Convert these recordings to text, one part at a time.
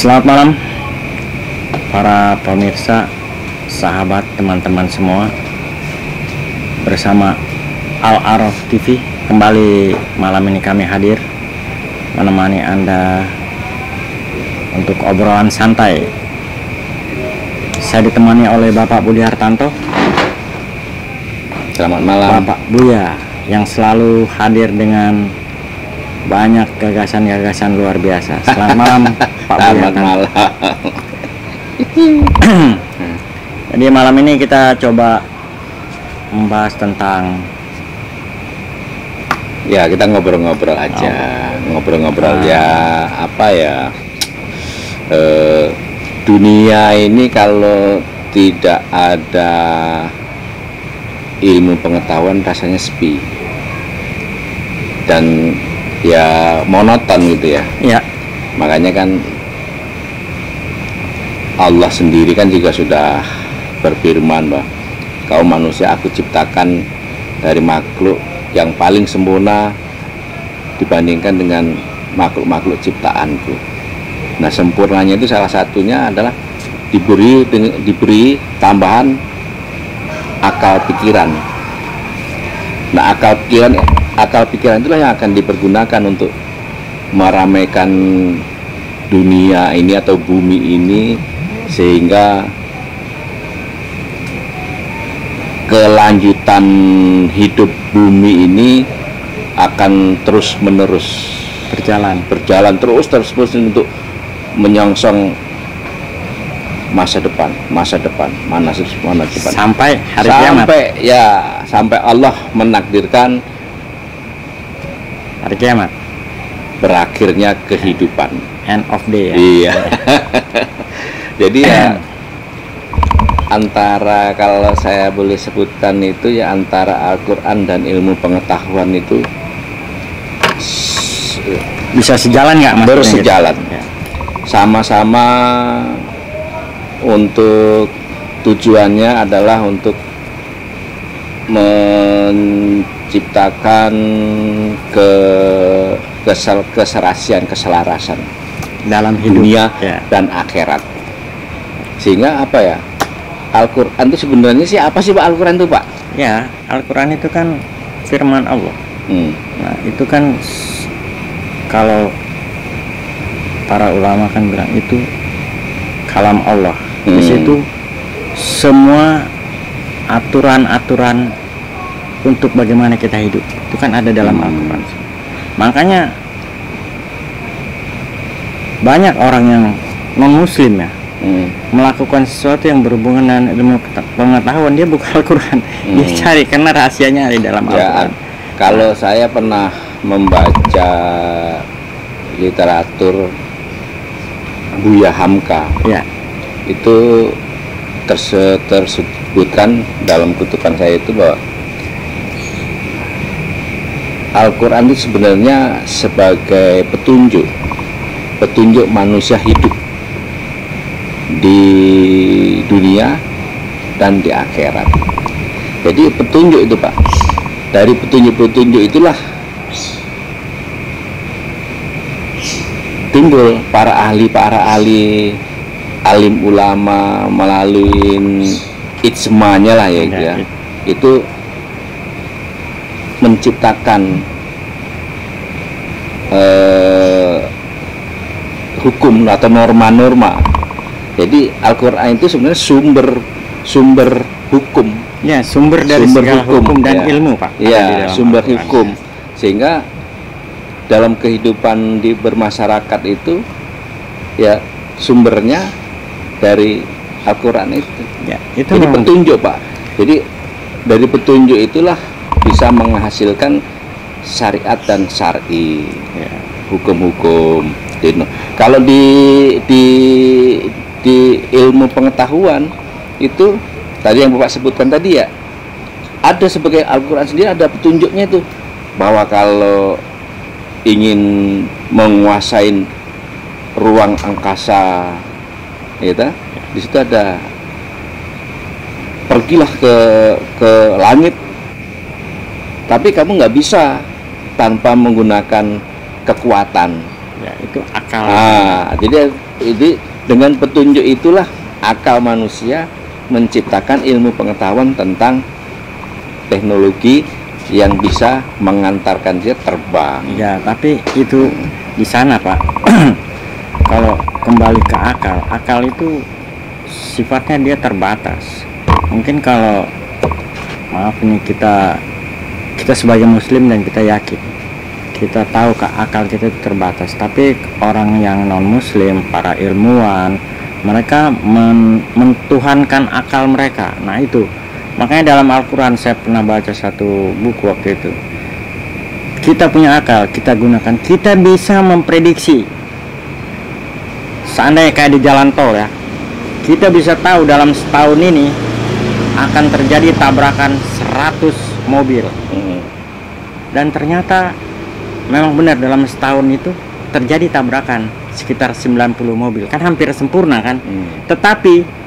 Selamat malam para pemirsa, sahabat, teman-teman semua. Bersama Al-Araf TV, kembali malam ini kami hadir menemani Anda untuk obrolan santai. Saya ditemani oleh Bapak Budi Hartanto. Selamat malam Bapak Buya, yang selalu hadir dengan banyak gagasan-gagasan luar biasa. Selamat malam Pak Buya. Selamat malam. Jadi malam ini kita coba membahas tentang, ya kita ngobrol-ngobrol aja, ngobrol-ngobrol ya apa ya, dunia ini kalau tidak ada ilmu pengetahuan rasanya sepi dan ya monoton gitu ya. ya Makanya kan Allah sendiri kan juga sudah berfirman bahwa kau manusia aku ciptakan dari makhluk yang paling sempurna dibandingkan dengan makhluk-makhluk ciptaanku. Nah, sempurnanya itu salah satunya adalah diberi tambahan akal pikiran. Nah, akal pikiran itulah yang akan dipergunakan untuk meramaikan dunia ini atau bumi ini, sehingga kelanjutan hidup bumi ini akan terus menerus berjalan terus untuk menyongsong masa depan sampai hari kiamat. Sampai Allah menakdirkan hari kiamat, berakhirnya kehidupan, end of day ya. Iya. Jadi ya antara, kalau saya boleh sebutkan itu ya, antara Al-Quran dan ilmu pengetahuan itu bisa sejalan nggak, Mas? Bersejalan Ya. Sama-sama untuk tujuannya adalah untuk menciptakan keselarasan dalam hidup dunia ya, dan akhirat. Sehingga apa ya, Al-Quran itu sebenarnya sih apa sih Pak Al-Quran itu Pak? Ya, Al-Quran itu kan firman Allah. Nah, itu kan kalau para ulama kan bilang itu kalam Allah. Di situ semua aturan-aturan untuk bagaimana kita hidup itu kan ada dalam Al-Quran. Makanya banyak orang yang non-muslim ya, melakukan sesuatu yang berhubungan dengan ilmu pengetahuan, dia buka Al-Quran, dia cari karena rahasianya ada di dalam Al-Quran. Kalau saya pernah membaca literatur Buya Hamka, ya, itu tersebutkan dalam kutukan saya itu bahwa Al-Quran itu sebenarnya sebagai petunjuk manusia hidup di dunia dan di akhirat. Jadi petunjuk itu Pak, dari petunjuk itulah timbul para ahli alim ulama melalui ijma'nya lah ya, gitu ya. Itu menciptakan hukum atau norma-norma. Jadi Al-Quran itu sebenarnya sumber hukum. Ya, sumber dari segala hukum dan ya, ilmu Pak. Ya, sumber hukum. Sehingga dalam kehidupan bermasyarakat itu ya sumbernya dari Al-Quran itu. Ya, itu jadi memang petunjuk Pak. Jadi dari petunjuk itulah bisa menghasilkan syariat dan syar'i, ya, hukum-hukum. Kalau di ilmu pengetahuan itu tadi yang Bapak sebutkan tadi ya, ada sebagai Al-Quran sendiri ada petunjuknya itu, bahwa kalau ingin menguasai ruang angkasa, gitu, di situ ada, pergilah ke langit, tapi kamu nggak bisa tanpa menggunakan kekuatan. Ya, itu akal. Jadi dengan petunjuk itulah akal manusia menciptakan ilmu pengetahuan tentang teknologi yang bisa mengantarkan dia terbang. Ya, tapi itu di sana, Pak. Kalau kembali ke akal itu sifatnya dia terbatas. Mungkin kalau maaf ini kita sebagai muslim dan kita yakin, kita tahu akal kita itu terbatas, tapi orang yang non muslim, para ilmuwan, mereka mentuhankan akal mereka. Nah itu makanya dalam Al-Quran saya pernah baca satu buku waktu itu, kita punya akal, kita gunakan, kita bisa memprediksi. Seandainya kayak di jalan tol ya, kita bisa tahu dalam setahun ini akan terjadi tabrakan 100 mobil. Dan ternyata memang benar dalam setahun itu terjadi tabrakan sekitar 90 mobil. Kan hampir sempurna kan? Tetapi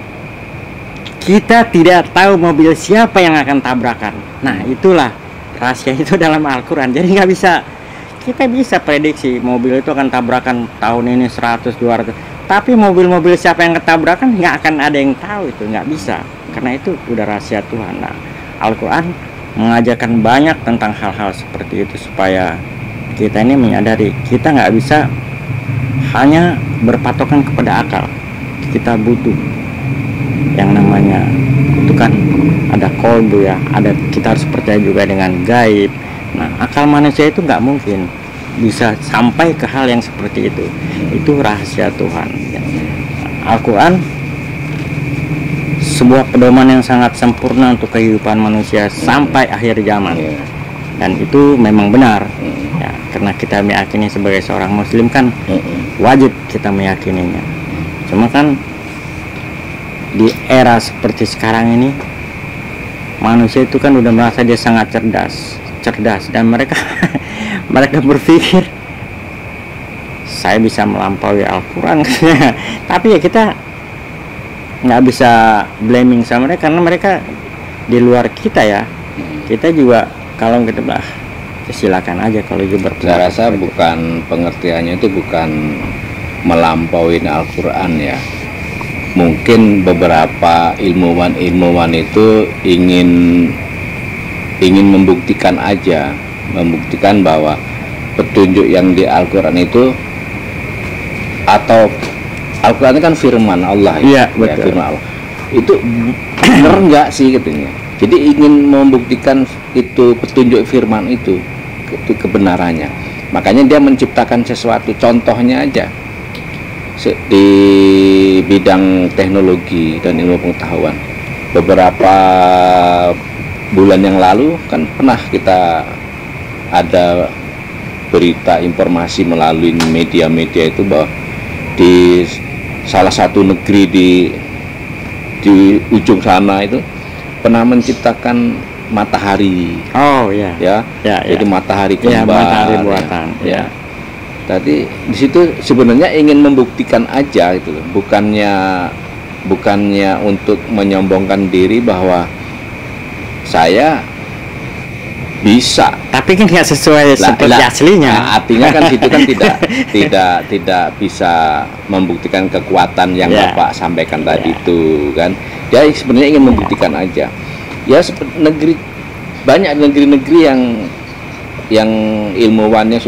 kita tidak tahu mobil siapa yang akan tabrakan. Nah itulah rahasia itu dalam Al-Quran. Jadi nggak bisa, kita bisa prediksi mobil itu akan tabrakan tahun ini 100, 200. Tapi mobil-mobil siapa yang ketabrakan nggak akan ada yang tahu, itu nggak bisa. Karena itu udah rahasia Tuhan. Nah Al-Quran mengajarkan banyak tentang hal-hal seperti itu supaya kita ini menyadari kita nggak bisa hanya berpatokan kepada akal. Kita butuh yang namanya itu kan ada kolbu ya, ada, kita harus percaya juga dengan gaib. Nah akal manusia itu nggak mungkin bisa sampai ke hal yang seperti itu rahasia Tuhan ya. Al-Quran sebuah pedoman yang sangat sempurna untuk kehidupan manusia sampai akhir zaman, dan itu memang benar ya, karena kita meyakini sebagai seorang muslim kan wajib kita meyakininya. Cuma kan di era seperti sekarang ini manusia itu kan udah merasa dia sangat cerdas dan mereka mereka berpikir saya bisa melampaui Al-Quran. Tapi ya kita nggak bisa blaming sama mereka karena mereka di luar kita ya. Kita juga kalau kita silakan aja kalau juga berpendapat. Saya rasa bukan pengertiannya itu bukan melampaui Al-Quran ya. Mungkin beberapa ilmuwan itu ingin membuktikan bahwa petunjuk yang di Al-Quran itu, atau Al-Quran itu kan firman Allah ya, betul. Ya, firman Allah itu benar nggak sih katanya. Jadi ingin membuktikan itu petunjuk firman itu kebenarannya. Makanya dia menciptakan sesuatu. Contohnya aja di bidang teknologi dan ilmu pengetahuan, beberapa bulan yang lalu kan pernah kita ada berita informasi melalui media-media itu bahwa di salah satu negeri di ujung sana itu pernah menciptakan matahari. Oh ya. Jadi matahari kembar. Matahari buatan. Ya. Tadi di situ sebenarnya ingin membuktikan aja gitu loh. Bukannya untuk menyombongkan diri bahwa saya bisa. Tapi kan nggak sesuai seperti aslinya. Artinya kan situ kan tidak bisa membuktikan kekuatan yang Bapak sampaikan tadi itu kan. Dia sebenarnya ingin membuktikan aja. Ya banyak negeri-negeri yang ilmuwannya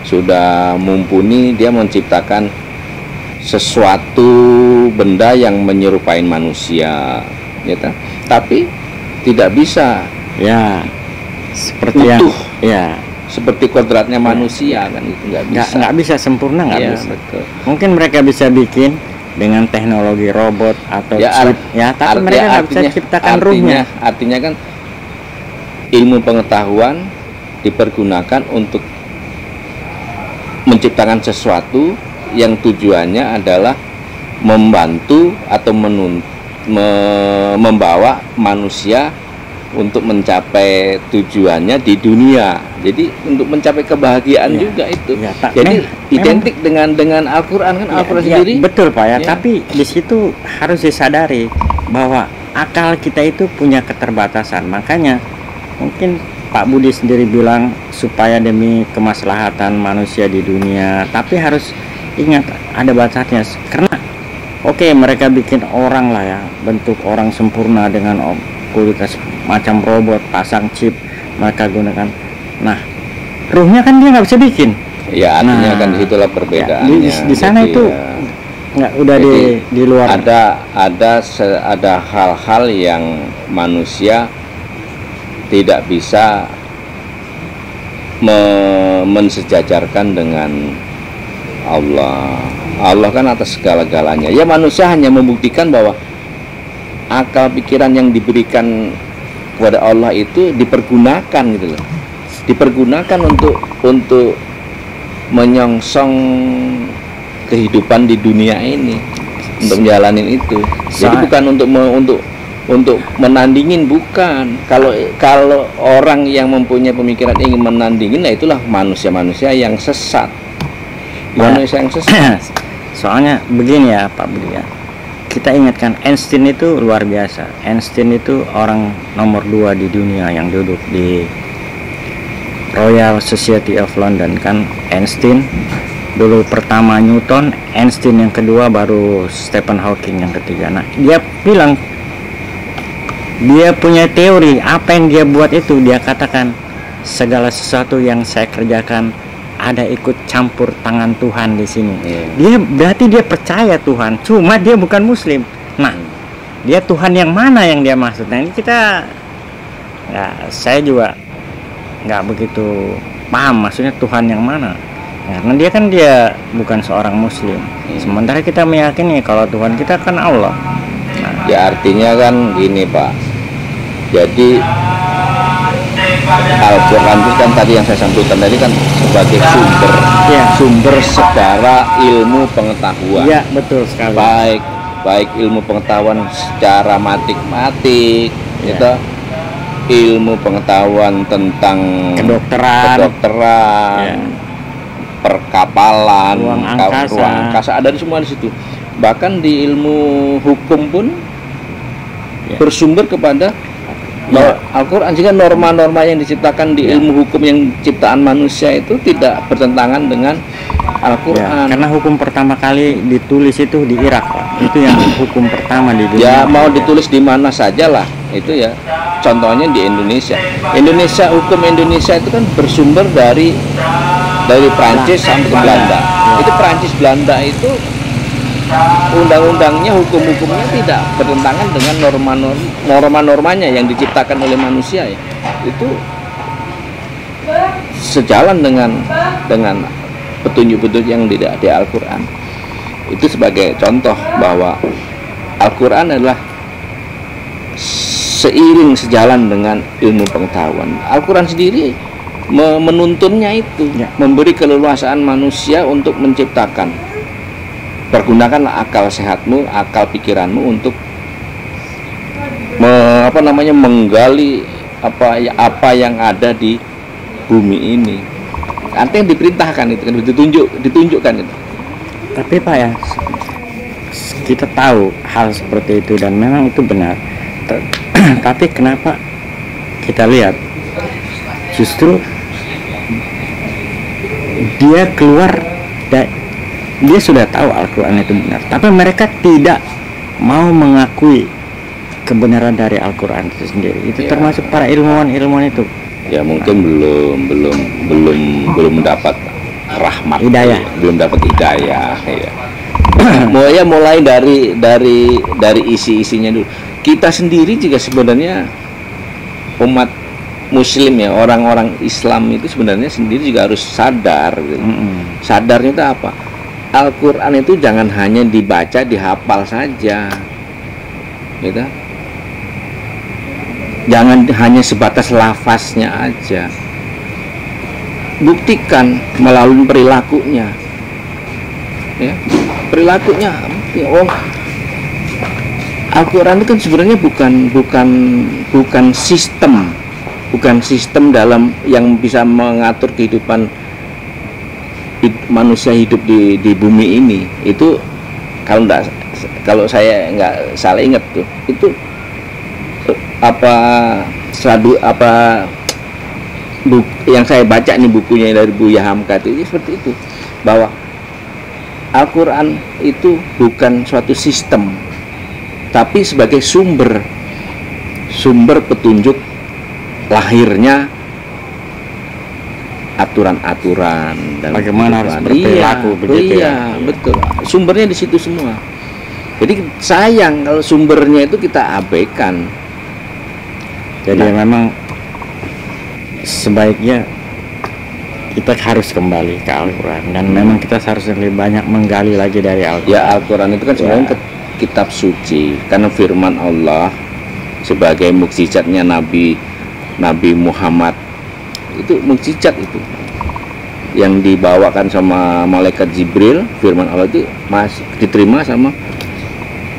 sudah mumpuni, dia menciptakan sesuatu benda yang menyerupai manusia, ya, tapi tidak bisa seperti utuh, yang seperti kodratnya manusia kan, itu nggak bisa sempurna, nggak bisa. Betul. Mungkin mereka bisa bikin dengan teknologi robot atau chip, tapi mereka nggak bisa ciptakan ruhnya. Artinya kan ilmu pengetahuan dipergunakan untuk menciptakan sesuatu yang tujuannya adalah membantu atau membawa manusia untuk mencapai tujuannya di dunia. Jadi untuk mencapai kebahagiaan juga itu. Jadi identik dengan Al-Quran kan, Al-Quran sendiri. Betul Pak ya. Tapi di situ harus disadari bahwa akal kita itu punya keterbatasan. Makanya mungkin Pak Budi sendiri bilang supaya demi kemaslahatan manusia di dunia, tapi harus ingat ada batasnya. Karena oke, mereka bikin orang lah ya, bentuk orang sempurna dengan kualitas macam robot, pasang chip mereka gunakan. Nah, ruhnya kan dia nggak bisa bikin. Ya, artinya kan disitulah perbedaannya. Ya, di sana jadi, itu nggak udah di luar. Ada hal-hal yang manusia tidak bisa mensejajarkan dengan Allah. Allah kan atas segala-galanya. Ya, manusia hanya membuktikan bahwa akal pikiran yang diberikan kepada Allah itu dipergunakan gitu loh. Dipergunakan untuk menyongsong kehidupan di dunia ini, untuk menjalanin itu. Jadi bukan untuk menandingin, bukan. Kalau orang yang mempunyai pemikiran ingin menandingin, nah itulah manusia yang sesat. Manusia yang sesat. Soalnya begini ya Pak Budi ya, kita ingatkan Einstein itu luar biasa. Einstein itu orang nomor 2 di dunia yang duduk di Royal Society of London kan. Einstein dulu pertama, Newton, Einstein yang kedua, baru Stephen Hawking yang ketiga. Nah, dia bilang dia punya teori, apa yang dia buat itu dia katakan segala sesuatu yang saya kerjakan ada ikut campur tangan Tuhan di sini. Dia berarti dia percaya Tuhan, cuma dia bukan Muslim. Nah, dia Tuhan yang mana yang dia maksud? Nah, ini kita ya, saya juga nggak begitu paham maksudnya Tuhan yang mana. Karena dia bukan seorang Muslim. Sementara kita meyakini kalau Tuhan kita kan Allah. Nah, ya artinya kan gini Pak. Jadi Al-Quran itu kan tadi yang saya sampaikan tadi kan sebagai sumber secara ilmu pengetahuan. Iya, betul sekali. Baik ilmu pengetahuan secara matematik, gitu. Ilmu pengetahuan tentang kedokteran, perkapalan, ruang angkasa, ada di semua di situ. Bahkan di ilmu hukum pun bersumber kepada Al-Quran. Jika norma-norma yang diciptakan di ilmu hukum yang ciptaan manusia itu tidak bertentangan dengan Al-Quran. Karena hukum pertama kali ditulis itu di Irak, Pak. Itu yang hukum pertama di dunia. Ya, mau ditulis di mana saja lah itu ya. Contohnya di Indonesia. Hukum Indonesia itu kan bersumber dari Prancis sampai ke Belanda. Itu Prancis Belanda itu undang-undangnya, hukum-hukumnya tidak bertentangan dengan norma-normanya yang diciptakan oleh manusia ya. Itu sejalan dengan petunjuk-petunjuk yang tidak di Al-Quran. Itu sebagai contoh bahwa Al-Quran adalah sejalan dengan ilmu pengetahuan. Al-Quran sendiri menuntunnya itu, memberi keleluasaan manusia untuk menciptakan. Pergunakanlah akal sehatmu, akal pikiranmu untuk menggali apa yang ada di bumi ini. Artinya diperintahkan itu kan, ditunjukkan itu. Tapi Pak ya, kita tahu hal seperti itu dan memang itu benar. Tapi kenapa kita lihat justru dia keluar dia sudah tahu Al-Quran itu benar, tapi mereka tidak mau mengakui kebenaran dari Al-Quran itu sendiri. Itu termasuk para ilmuwan itu. Ya mungkin belum mendapat rahmat, belum dapat hidayah. Ya. Mulai dari isi-isinya dulu. Kita sendiri juga sebenarnya umat Muslim ya, orang-orang Islam itu sebenarnya sendiri juga harus sadar. Gitu. Sadarnya itu apa? Al-Quran itu jangan hanya dibaca, dihafal saja, gitu. Jangan hanya sebatas lafaznya aja. Buktikan melalui perilakunya, ya. Perilakunya, Al-Quran itu kan sebenarnya bukan sistem dalam yang bisa mengatur kehidupan manusia hidup di bumi ini. Itu kalau saya nggak salah ingat tuh, itu yang saya baca nih bukunya dari Buya Hamka itu seperti itu, bahwa Al-Quran itu bukan suatu sistem, tapi sebagai sumber petunjuk lahirnya aturan-aturan dan bagaimana harus berperilaku, begitu ya. Betul, sumbernya di situ semua. Jadi sayang kalau sumbernya itu kita abaikan. Jadi memang sebaiknya kita harus kembali ke Al-Quran, dan memang kita harus lebih banyak menggali lagi dari Al-Quran. Ya, Al-Quran itu kan sebenarnya kitab suci, karena firman Allah sebagai mukjizatnya Nabi Muhammad, itu mukjizat itu yang dibawakan sama malaikat Jibril. Firman Allah itu masih diterima sama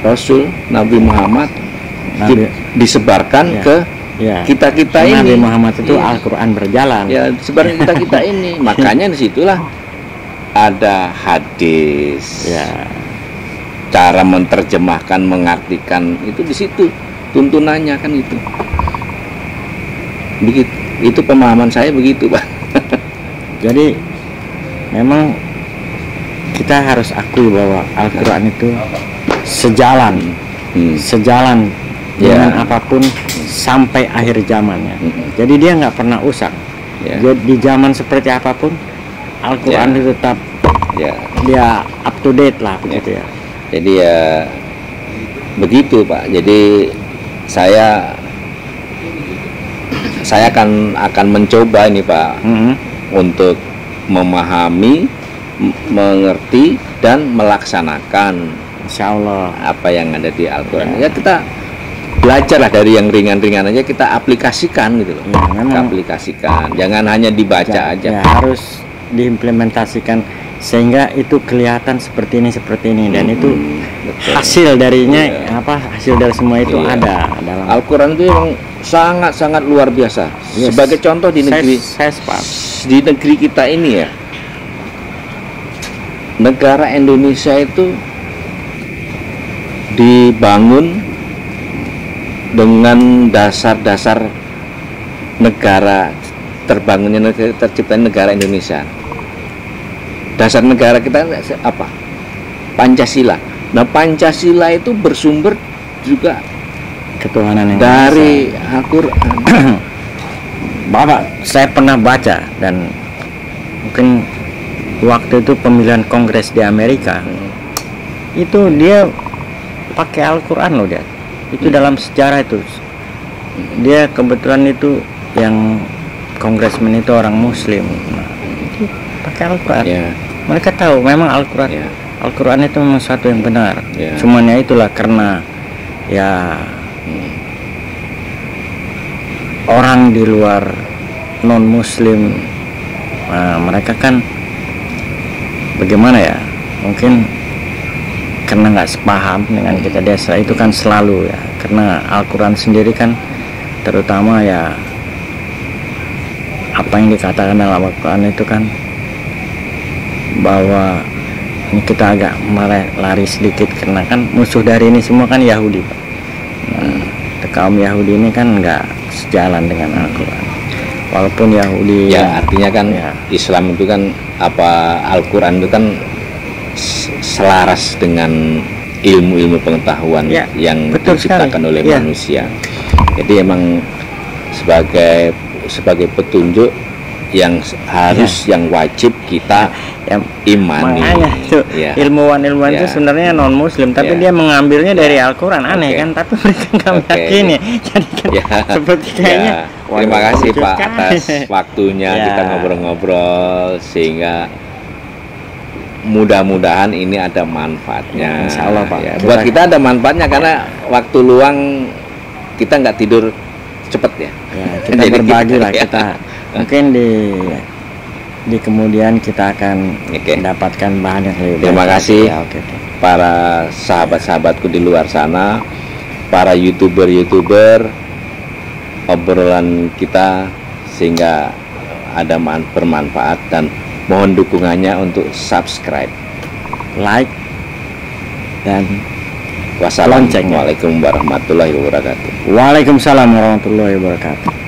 Rasul Nabi Muhammad, disebarkan ke kita-kita ini. Nabi Muhammad itu Al-Quran berjalan. Ya, sebarkan kita ini. Makanya disitulah ada hadis. Ya. Cara menerjemahkan, mengartikan itu di situ tuntunannya kan itu. Begitu. Itu pemahaman saya begitu, Pak. Jadi memang kita harus akui bahwa Al-Quran itu sejalan dengan apapun sampai akhir zamannya. Jadi dia nggak pernah usang. Jadi di zaman seperti apapun Al-Quran itu tetap dia up to date lah, begitu ya. Jadi ya begitu, Pak. Jadi saya akan mencoba ini, Pak, untuk memahami, mengerti dan melaksanakan, insya Allah, apa yang ada di Al-Quran. Ya, kita belajarlah dari yang ringan-ringan aja, kita aplikasikan gitu loh. Ya, memang aplikasikan, jangan hanya dibaca aja. Ya, harus diimplementasikan sehingga itu kelihatan seperti ini, dan itu betul. Hasil darinya hasil dari semua itu ada dalam Al-Quran. Itu memang sangat luar biasa. Sebagai contoh di negeri di negeri kita ini ya, negara Indonesia itu dibangun dengan dasar-dasar negara terbangunnya terciptanya negara Indonesia. Dasar negara kita apa? Pancasila. Nah, Pancasila itu bersumber juga ketuhanan yang dari Al-Quran. Bapak, saya pernah baca, dan mungkin waktu itu pemilihan Kongres di Amerika, itu dia pakai Al-Quran loh dia. Itu dalam sejarah itu. Dia kebetulan itu yang kongresmen itu orang Muslim. Nah, itu pakai Al-Quran. Mereka tahu memang Al-Quran. Al-Quran itu memang sesuatu yang benar. Semuanya itulah karena orang di luar non Muslim, mereka kan bagaimana ya? Mungkin karena nggak sepaham dengan kita desa itu kan selalu ya. Karena Al-Quran sendiri kan terutama ya apa yang dikatakan dalam Al-Quran itu kan bahwa ini kita agak lari sedikit karena kan musuh dari ini semua kan Yahudi, Pak. Nah, kaum Yahudi ini kan nggak sejalan dengan Al-Quran. Walaupun Yahudi artinya kan Islam itu kan Al-Quran itu kan selaras dengan ilmu-ilmu pengetahuan yang diciptakan oleh manusia. Jadi emang sebagai petunjuk yang harus yang wajib kita imani. Makanya itu ilmuwan itu sebenarnya non Muslim, tapi dia mengambilnya dari Al-Quran. Aneh kan, tapi mereka nggak meyakini. Jadi kan seperti kayaknya. Terima kasih Pak atas waktunya kita ngobrol-ngobrol, sehingga mudah-mudahan ini ada manfaatnya. Insya Allah, Pak. Buat kita ada manfaatnya karena waktu luang kita nggak tidur cepet ya. Kita berbagi lah kita. Mungkin di kemudian kita akan mendapatkan bahan yang lebih baik. Terima kasih para sahabat-sahabatku di luar sana, para youtuber, obrolan kita sehingga ada bermanfaat, dan mohon dukungannya untuk subscribe, like, dan wassalamualaikum warahmatullahi wabarakatuh. Waalaikumsalam warahmatullahi wabarakatuh.